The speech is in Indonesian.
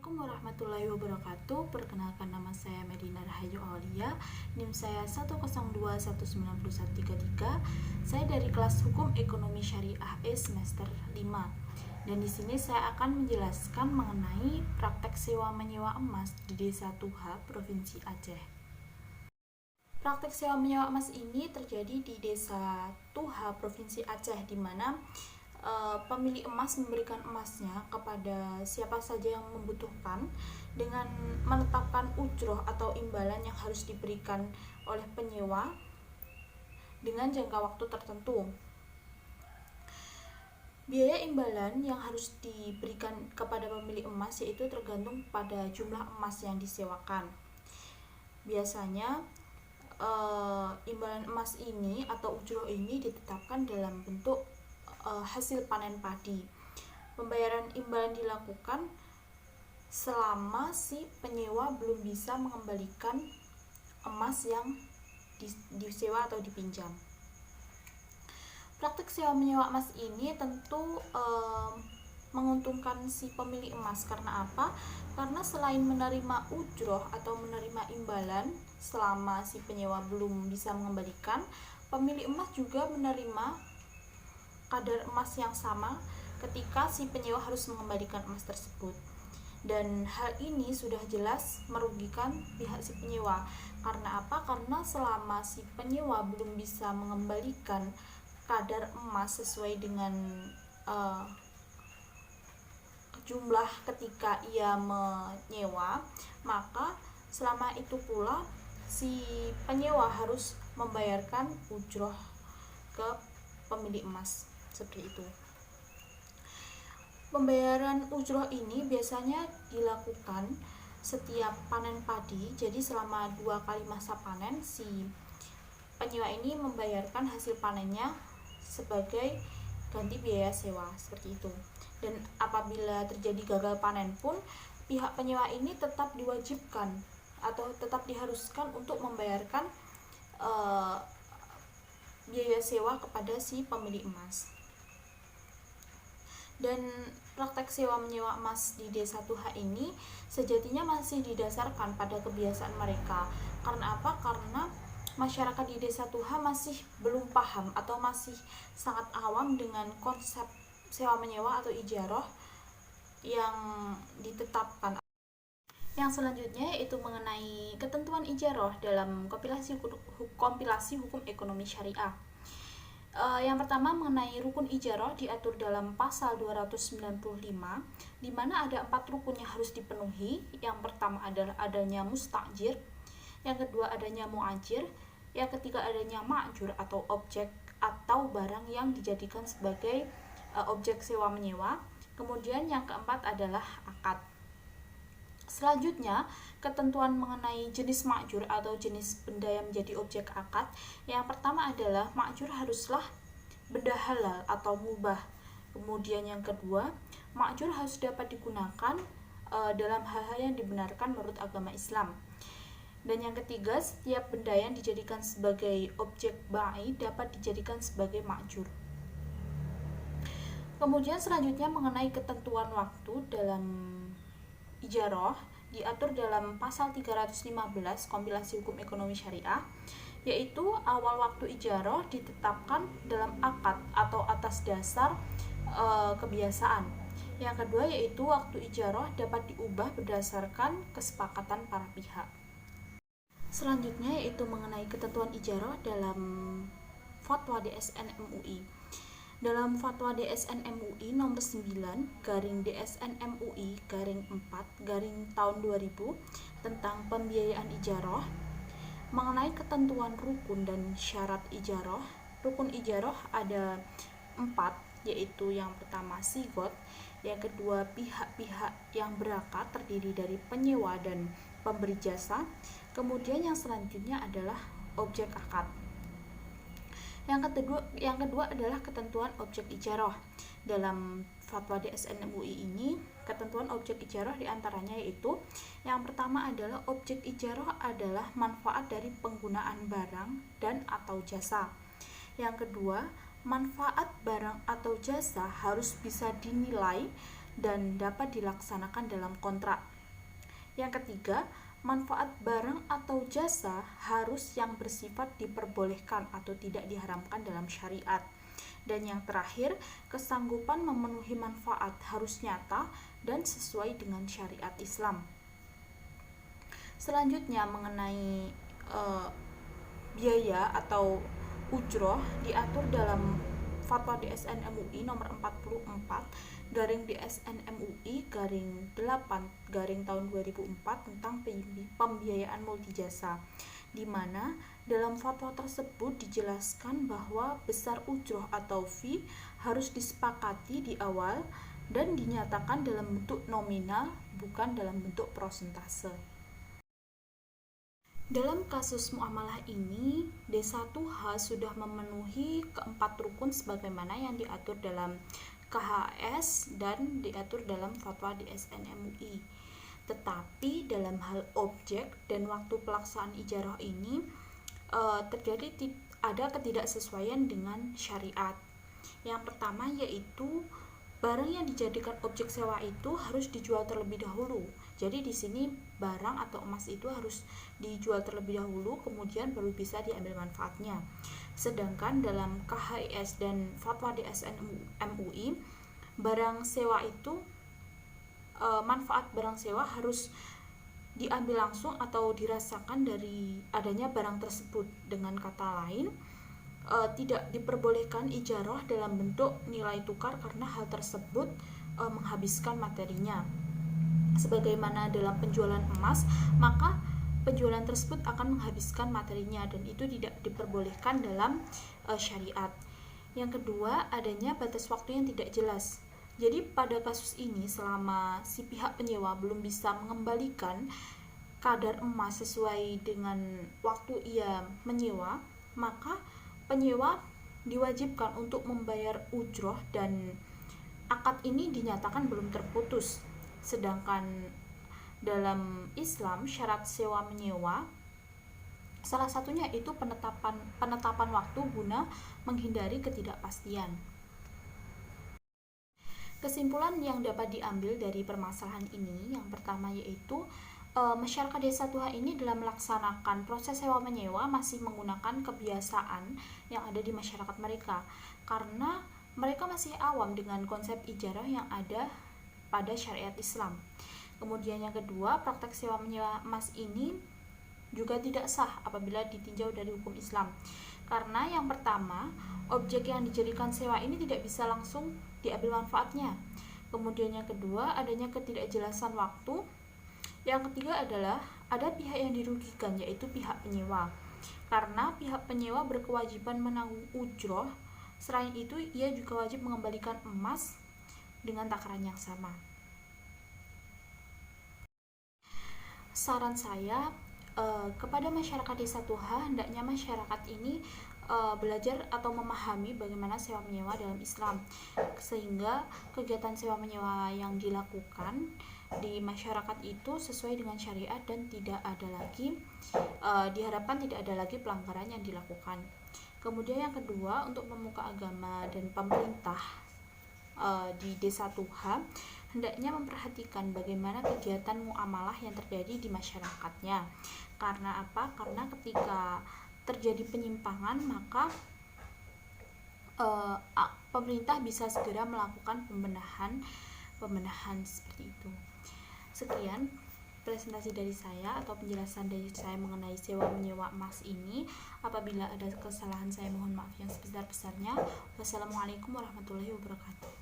Assalamualaikum warahmatullahi wabarakatuh. Perkenalkan, nama saya Medina Rahayu Aulia. NIM saya 1021913. Saya dari kelas Hukum Ekonomi Syariah E semester 5. Dan di sini saya akan menjelaskan mengenai praktek sewa menyewa emas di Desa Tuha, Provinsi Aceh. Praktek sewa menyewa emas ini terjadi di Desa Tuha, Provinsi Aceh, di mana pemilik emas memberikan emasnya kepada siapa saja yang membutuhkan dengan menetapkan ujroh atau imbalan yang harus diberikan oleh penyewa dengan jangka waktu tertentu. Biaya imbalan yang harus diberikan kepada pemilik emas yaitu tergantung pada jumlah emas yang disewakan. Biasanya imbalan emas ini atau ujroh ini ditetapkan dalam bentuk hasil panen padi. Pembayaran imbalan dilakukan selama si penyewa belum bisa mengembalikan emas yang disewa atau dipinjam. Praktik sewa menyewa emas ini tentu menguntungkan si pemilik emas. Karena apa? Karena selain menerima ujroh atau menerima imbalan selama si penyewa belum bisa mengembalikan, pemilik emas juga menerima kadar emas yang sama ketika si penyewa harus mengembalikan emas tersebut. Dan hal ini sudah jelas merugikan pihak si penyewa. Karena apa? Karena selama si penyewa belum bisa mengembalikan kadar emas sesuai dengan jumlah ketika ia menyewa, maka selama itu pula si penyewa harus membayarkan ujroh ke pemilik emas. Seperti itu. Pembayaran ujroh ini biasanya dilakukan setiap panen padi. Jadi selama 2 kali masa panen, si penyewa ini membayarkan hasil panennya sebagai ganti biaya sewa, seperti itu. Dan apabila terjadi gagal panen pun, pihak penyewa ini tetap diwajibkan atau tetap diharuskan untuk membayarkan biaya sewa kepada si pemilik emas. Dan praktek sewa menyewa emas di Desa Tuha ini sejatinya masih didasarkan pada kebiasaan mereka. Karena apa? Karena masyarakat di Desa Tuha masih belum paham atau masih sangat awam dengan konsep sewa menyewa atau ijaroh yang ditetapkan. Yang selanjutnya yaitu mengenai ketentuan ijaroh dalam kompilasi hukum ekonomi syariah. Yang pertama mengenai rukun ijaroh diatur dalam pasal 295, di mana ada 4 rukun yang harus dipenuhi. Yang pertama adalah adanya mustajir, yang kedua adanya muajir, yang ketiga adanya ma'jur atau objek atau barang yang dijadikan sebagai objek sewa menyewa. Kemudian yang keempat adalah akad. Selanjutnya, ketentuan mengenai jenis ma'jur atau jenis benda yang menjadi objek akad. Yang pertama adalah ma'jur haruslah benda halal atau mubah. Kemudian yang kedua, ma'jur harus dapat digunakan dalam hal-hal yang dibenarkan menurut agama Islam. Dan yang ketiga, setiap benda yang dijadikan sebagai objek ba'i dapat dijadikan sebagai ma'jur. Kemudian selanjutnya mengenai ketentuan waktu dalam ijaroh diatur dalam pasal 315 kompilasi hukum ekonomi syariah, yaitu awal waktu ijaroh ditetapkan dalam akad atau atas dasar kebiasaan. Yang kedua yaitu waktu ijaroh dapat diubah berdasarkan kesepakatan para pihak. Selanjutnya yaitu mengenai ketentuan ijaroh dalam Fatwa DSN MUI. Dalam Fatwa DSN MUI nomor 9 garing DSN MUI garing 4 garing tahun 2000 tentang pembiayaan ijaroh, mengenai ketentuan rukun dan syarat ijaroh. Rukun ijaroh ada 4, yaitu yang pertama sigot, yang kedua pihak-pihak yang berakad terdiri dari penyewa dan pemberi jasa, kemudian yang selanjutnya adalah objek akad. Yang kedua adalah ketentuan objek ijaroh. Dalam Fatwa DSN MUI ini, ketentuan objek ijaroh diantaranya yaitu yang pertama adalah objek ijaroh adalah manfaat dari penggunaan barang dan atau jasa. Yang kedua, manfaat barang atau jasa harus bisa dinilai dan dapat dilaksanakan dalam kontrak. Yang ketiga, manfaat barang atau jasa harus yang bersifat diperbolehkan atau tidak diharamkan dalam syariat. Dan yang terakhir, kesanggupan memenuhi manfaat harus nyata dan sesuai dengan syariat Islam. Selanjutnya mengenai biaya atau ujroh diatur dalam Fatwa DSN MUI nomor 44 garing DSN MUI garing 8 garing tahun 2004 tentang pembiayaan multijasa, di mana dalam fatwa tersebut dijelaskan bahwa besar ujroh atau fee harus disepakati di awal dan dinyatakan dalam bentuk nominal, bukan dalam bentuk prosentase. Dalam kasus muamalah ini, D1H sudah memenuhi keempat rukun sebagaimana yang diatur dalam KHS dan diatur dalam Fatwa DSN MUI. Tetapi dalam hal objek dan waktu pelaksanaan ijarah ini terjadi ada ketidaksesuaian dengan syariat. Yang pertama yaitu barang yang dijadikan objek sewa itu harus dijual terlebih dahulu. Jadi di sini barang atau emas itu harus dijual terlebih dahulu, kemudian baru bisa diambil manfaatnya. Sedangkan dalam KHIS dan Fatwa DSN MUI, barang sewa itu manfaat barang sewa harus diambil langsung atau dirasakan dari adanya barang tersebut. Dengan kata lain, tidak diperbolehkan ijarah dalam bentuk nilai tukar karena hal tersebut menghabiskan materinya. Sebagaimana dalam penjualan emas, maka penjualan tersebut akan menghabiskan materinya dan itu tidak diperbolehkan dalam syariat. Yang kedua, adanya batas waktu yang tidak jelas. Jadi pada kasus ini, selama si pihak penyewa belum bisa mengembalikan kadar emas sesuai dengan waktu ia menyewa, maka penyewa diwajibkan untuk membayar ujroh dan akad ini dinyatakan belum terputus. Sedangkan dalam Islam, syarat sewa menyewa salah satunya itu penetapan waktu guna menghindari ketidakpastian. Kesimpulan yang dapat diambil dari permasalahan ini, yang pertama yaitu masyarakat D1H ini dalam melaksanakan proses sewa menyewa masih menggunakan kebiasaan yang ada di masyarakat mereka, karena mereka masih awam dengan konsep ijarah yang ada pada syariat Islam. Kemudian yang kedua, praktek sewa menyewa emas ini juga tidak sah apabila ditinjau dari hukum Islam, karena yang pertama, objek yang dijadikan sewa ini tidak bisa langsung diambil manfaatnya. Kemudian yang kedua, adanya ketidakjelasan waktu. Yang ketiga adalah ada pihak yang dirugikan, yaitu pihak penyewa, karena pihak penyewa berkewajiban menanggung ujroh. Selain itu, ia juga wajib mengembalikan emas dengan takaran yang sama. Saran saya kepada masyarakat D1H, hendaknya masyarakat ini belajar atau memahami bagaimana sewa menyewa dalam Islam, sehingga kegiatan sewa menyewa yang dilakukan di masyarakat itu sesuai dengan syariat dan tidak ada lagi diharapkan tidak ada lagi pelanggaran yang dilakukan. Kemudian yang kedua, untuk pemuka agama dan pemerintah di D1H hendaknya memperhatikan bagaimana kegiatan muamalah yang terjadi di masyarakatnya. Karena apa? Karena ketika terjadi penyimpangan, maka pemerintah bisa segera melakukan pembenahan seperti itu. Sekian presentasi dari saya atau penjelasan dari saya mengenai sewa menyewa emas ini. Apabila ada kesalahan, saya mohon maaf yang sebesar-besarnya. Wassalamualaikum warahmatullahi wabarakatuh.